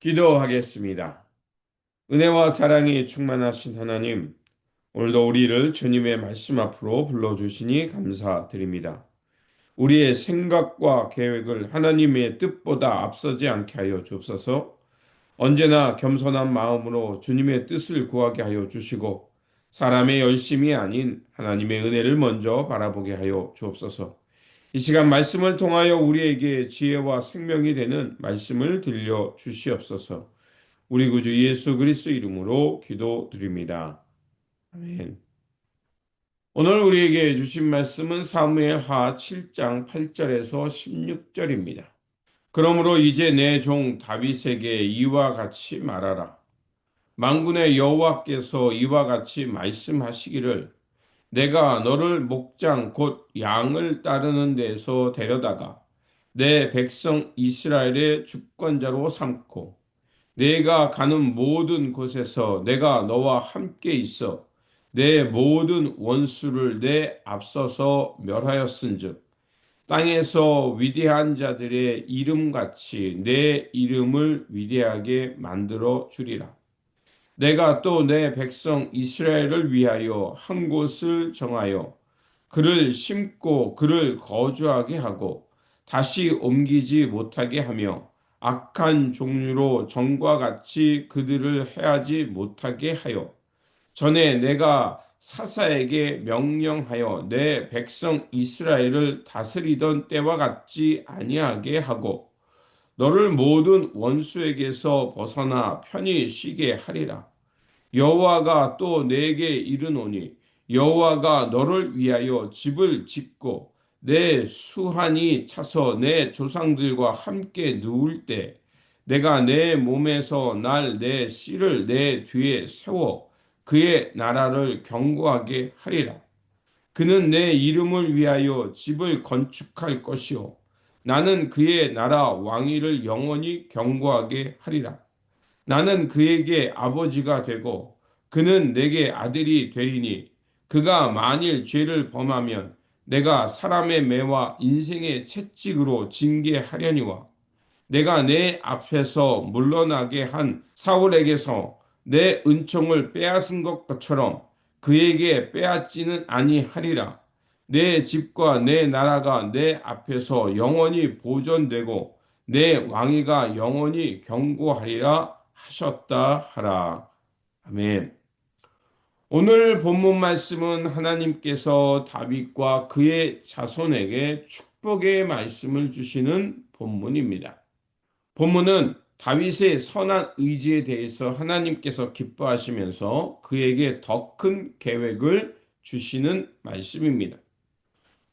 기도하겠습니다. 은혜와 사랑이 충만하신 하나님, 오늘도 우리를 주님의 말씀 앞으로 불러주시니 감사드립니다. 우리의 생각과 계획을 하나님의 뜻보다 앞서지 않게 하여 주옵소서. 언제나 겸손한 마음으로 주님의 뜻을 구하게 하여 주시고, 사람의 열심이 아닌 하나님의 은혜를 먼저 바라보게 하여 주옵소서. 이 시간 말씀을 통하여 우리에게 지혜와 생명이 되는 말씀을 들려 주시옵소서. 우리 구주 예수 그리스도 이름으로 기도드립니다. 아멘. 오늘 우리에게 주신 말씀은 사무엘하 7장 8절에서 16절입니다. 그러므로 이제 내 종 다윗에게 이와 같이 말하라. 만군의 여호와께서 이와 같이 말씀하시기를 내가 너를 목장 곧 양을 따르는 데서 데려다가 내 백성 이스라엘의 주권자로 삼고 내가 가는 모든 곳에서 내가 너와 함께 있어 내 모든 원수를 내 앞서서 멸하였은즉 땅에서 위대한 자들의 이름같이 내 이름을 위대하게 만들어 주리라. 내가 또 내 백성 이스라엘을 위하여 한 곳을 정하여 그를 심고 그를 거주하게 하고 다시 옮기지 못하게 하며 악한 종류로 전과 같이 그들을 해하지 못하게 하여 전에 내가 사사에게 명령하여 내 백성 이스라엘을 다스리던 때와 같지 아니하게 하고 너를 모든 원수에게서 벗어나 편히 쉬게 하리라. 여호와가 또 내게 이르노니 여호와가 너를 위하여 집을 짓고 내 수한이 차서 내 조상들과 함께 누울 때 내가 내 몸에서 날 내 씨를 내 뒤에 세워 그의 나라를 견고하게 하리라. 그는 내 이름을 위하여 집을 건축할 것이요 나는 그의 나라 왕위를 영원히 견고하게 하리라. 나는 그에게 아버지가 되고 그는 내게 아들이 되리니 그가 만일 죄를 범하면 내가 사람의 매와 인생의 채찍으로 징계하려니와 내가 내 앞에서 물러나게 한 사울에게서 내 은총을 빼앗은 것처럼 그에게 빼앗지는 아니하리라. 내 집과 내 나라가 내 앞에서 영원히 보존되고 내 왕위가 영원히 견고하리라 하셨다 하라. 아멘. 오늘 본문 말씀은 하나님께서 다윗과 그의 자손에게 축복의 말씀을 주시는 본문입니다. 본문은 다윗의 선한 의지에 대해서 하나님께서 기뻐하시면서 그에게 더 큰 계획을 주시는 말씀입니다.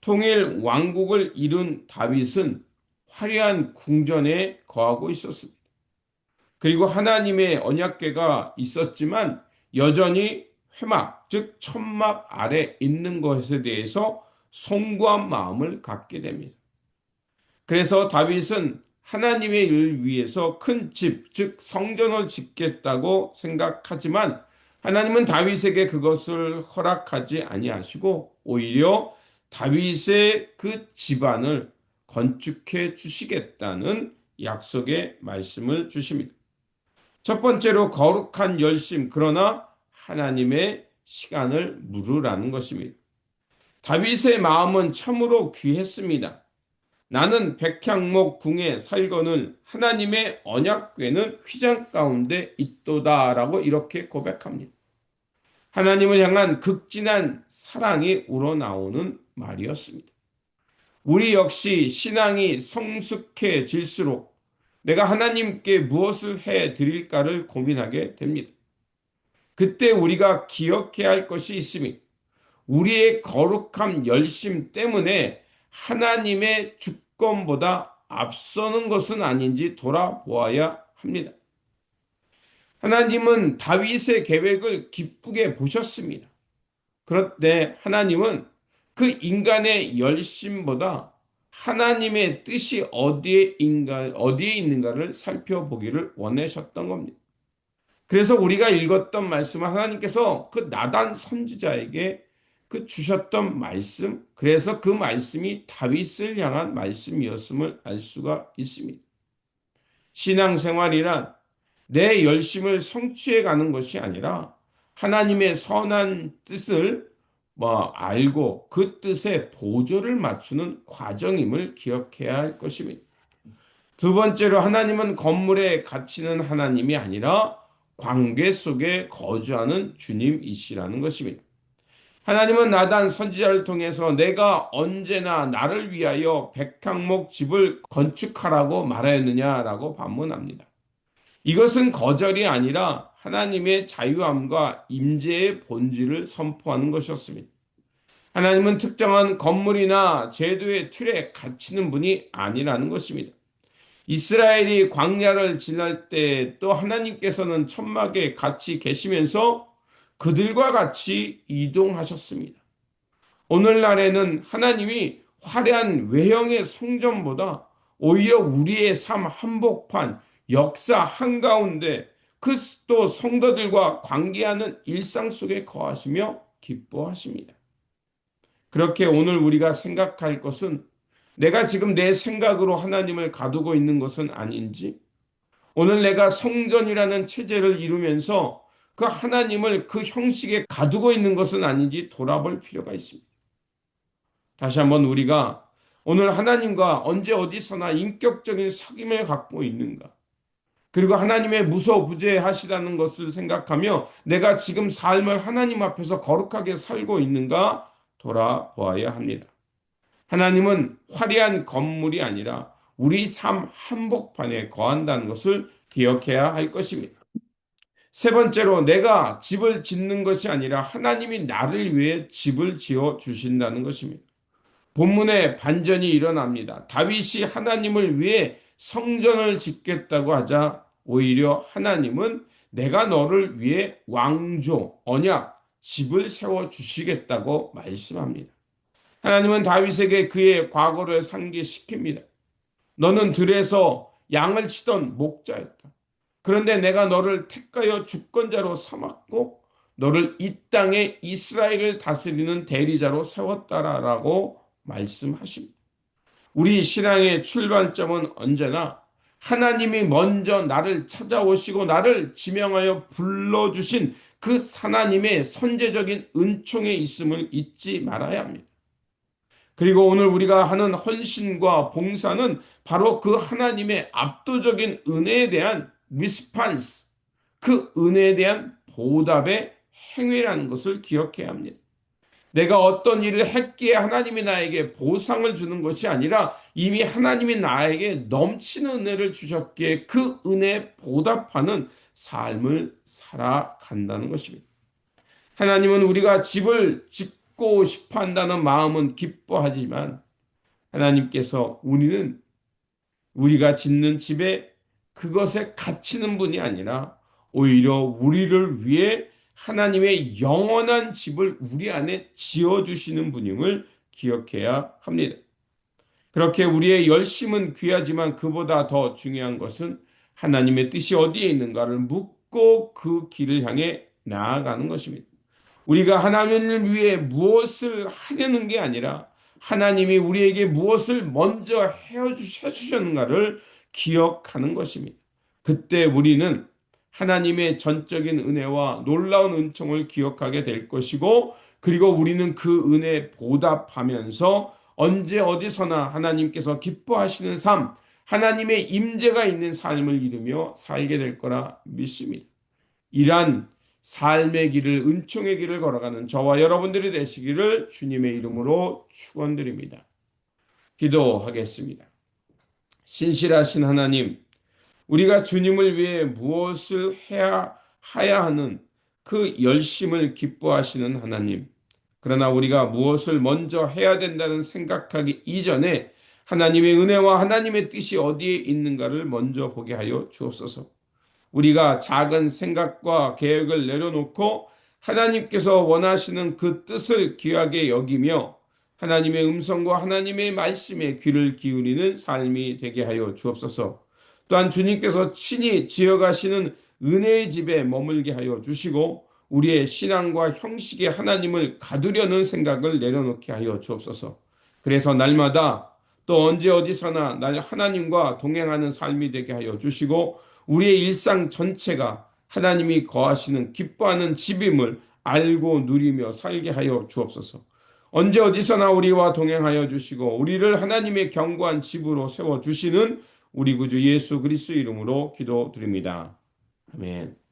통일 왕국을 이룬 다윗은 화려한 궁전에 거하고 있었습니다. 그리고 하나님의 언약궤가 있었지만 여전히 회막, 즉 천막 아래 있는 것에 대해서 송구한 마음을 갖게 됩니다. 그래서 다윗은 하나님의 일을 위해서 큰 집, 즉 성전을 짓겠다고 생각하지만 하나님은 다윗에게 그것을 허락하지 아니하시고 오히려 다윗의 그 집안을 건축해 주시겠다는 약속의 말씀을 주십니다. 첫 번째로 거룩한 열심, 그러나 하나님의 시간을 물으라는 것입니다. 다윗의 마음은 참으로 귀했습니다. 나는 백향목 궁에 살거늘 하나님의 언약궤는 휘장 가운데 있도다라고 이렇게 고백합니다. 하나님을 향한 극진한 사랑이 우러나오는 말이었습니다. 우리 역시 신앙이 성숙해질수록 내가 하나님께 무엇을 해 드릴까를 고민하게 됩니다. 그때 우리가 기억해야 할 것이 있습니다. 우리의 거룩함 열심 때문에 하나님의 주권보다 앞서는 것은 아닌지 돌아보아야 합니다. 하나님은 다윗의 계획을 기쁘게 보셨습니다. 그런데 하나님은 그 인간의 열심보다 하나님의 뜻이 어디에 있는가를 살펴보기를 원하셨던 겁니다. 그래서 우리가 읽었던 말씀은 하나님께서 그 나단 선지자에게 그 주셨던 말씀, 그래서 그 말씀이 다윗을 향한 말씀이었음을 알 수가 있습니다. 신앙생활이란 내 열심을 성취해 가는 것이 아니라 하나님의 선한 뜻을 알고 그 뜻에 보조를 맞추는 과정임을 기억해야 할 것입니다. 두 번째로 하나님은 건물에 갇히는 하나님이 아니라 관계 속에 거주하는 주님이시라는 것입니다. 하나님은 나단 선지자를 통해서 내가 언제나 나를 위하여 백향목 집을 건축하라고 말하였느냐라고 반문합니다. 이것은 거절이 아니라 하나님의 자유함과 임재의 본질을 선포하는 것이었습니다. 하나님은 특정한 건물이나 제도의 틀에 갇히는 분이 아니라는 것입니다. 이스라엘이 광야를 지날 때 또 하나님께서는 천막에 같이 계시면서 그들과 같이 이동하셨습니다. 오늘날에는 하나님이 화려한 외형의 성전보다 오히려 우리의 삶 한복판, 역사 한가운데 그 또 성도들과 관계하는 일상 속에 거하시며 기뻐하십니다. 그렇게 오늘 우리가 생각할 것은 내가 지금 내 생각으로 하나님을 가두고 있는 것은 아닌지, 오늘 내가 성전이라는 체제를 이루면서 그 하나님을 그 형식에 가두고 있는 것은 아닌지 돌아볼 필요가 있습니다. 다시 한번 우리가 오늘 하나님과 언제 어디서나 인격적인 사귐을 갖고 있는가? 그리고 하나님의 무소부재하시다는 것을 생각하며 내가 지금 삶을 하나님 앞에서 거룩하게 살고 있는가 돌아보아야 합니다. 하나님은 화려한 건물이 아니라 우리 삶 한복판에 거한다는 것을 기억해야 할 것입니다. 세 번째로 내가 집을 짓는 것이 아니라 하나님이 나를 위해 집을 지어 주신다는 것입니다. 본문에 반전이 일어납니다. 다윗이 하나님을 위해 성전을 짓겠다고 하자 오히려 하나님은 내가 너를 위해 왕조, 언약, 집을 세워 주시겠다고 말씀합니다. 하나님은 다윗에게 그의 과거를 상기시킵니다. 너는 들에서 양을 치던 목자였다. 그런데 내가 너를 택하여 주권자로 삼았고 너를 이 땅에 이스라엘을 다스리는 대리자로 세웠다라고 말씀하십니다. 우리 신앙의 출발점은 언제나 하나님이 먼저 나를 찾아오시고 나를 지명하여 불러주신 그 하나님의 선제적인 은총에 있음을 잊지 말아야 합니다. 그리고 오늘 우리가 하는 헌신과 봉사는 바로 그 하나님의 압도적인 은혜에 대한 리스판스, 그 은혜에 대한 보답의 행위라는 것을 기억해야 합니다. 내가 어떤 일을 했기에 하나님이 나에게 보상을 주는 것이 아니라 이미 하나님이 나에게 넘치는 은혜를 주셨기에 그 은혜에 보답하는 삶을 살아간다는 것입니다. 하나님은 우리가 집을 짓고 싶어 한다는 마음은 기뻐하지만 하나님께서 우리가 짓는 집에 그것에 갇히는 분이 아니라 오히려 우리를 위해 하나님의 영원한 집을 우리 안에 지어주시는 분임을 기억해야 합니다. 그렇게 우리의 열심은 귀하지만 그보다 더 중요한 것은 하나님의 뜻이 어디에 있는가를 묻고 그 길을 향해 나아가는 것입니다. 우리가 하나님을 위해 무엇을 하려는 게 아니라 하나님이 우리에게 무엇을 먼저 해주셨는가를 기억하는 것입니다. 그때 우리는 하나님의 전적인 은혜와 놀라운 은총을 기억하게 될 것이고 그리고 우리는 그 은혜에 보답하면서 언제 어디서나 하나님께서 기뻐하시는 삶, 하나님의 임재가 있는 삶을 이루며 살게 될 거라 믿습니다. 이러한 삶의 길을 은총의 길을 걸어가는 저와 여러분들이 되시기를 주님의 이름으로 축원드립니다. 기도하겠습니다. 신실하신 하나님, 우리가 주님을 위해 무엇을 하야 하는 그 열심을 기뻐하시는 하나님. 그러나 우리가 무엇을 먼저 해야 된다는 생각하기 이전에 하나님의 은혜와 하나님의 뜻이 어디에 있는가를 먼저 보게 하여 주옵소서. 우리가 작은 생각과 계획을 내려놓고 하나님께서 원하시는 그 뜻을 귀하게 여기며 하나님의 음성과 하나님의 말씀에 귀를 기울이는 삶이 되게 하여 주옵소서. 또한 주님께서 친히 지어가시는 은혜의 집에 머물게 하여 주시고 우리의 신앙과 형식에 하나님을 가두려는 생각을 내려놓게 하여 주옵소서. 그래서 날마다 또 언제 어디서나 날 하나님과 동행하는 삶이 되게 하여 주시고 우리의 일상 전체가 하나님이 거하시는 기뻐하는 집임을 알고 누리며 살게 하여 주옵소서. 언제 어디서나 우리와 동행하여 주시고 우리를 하나님의 견고한 집으로 세워 주시는 우리 구주 예수 그리스도 이름으로 기도드립니다. 아멘.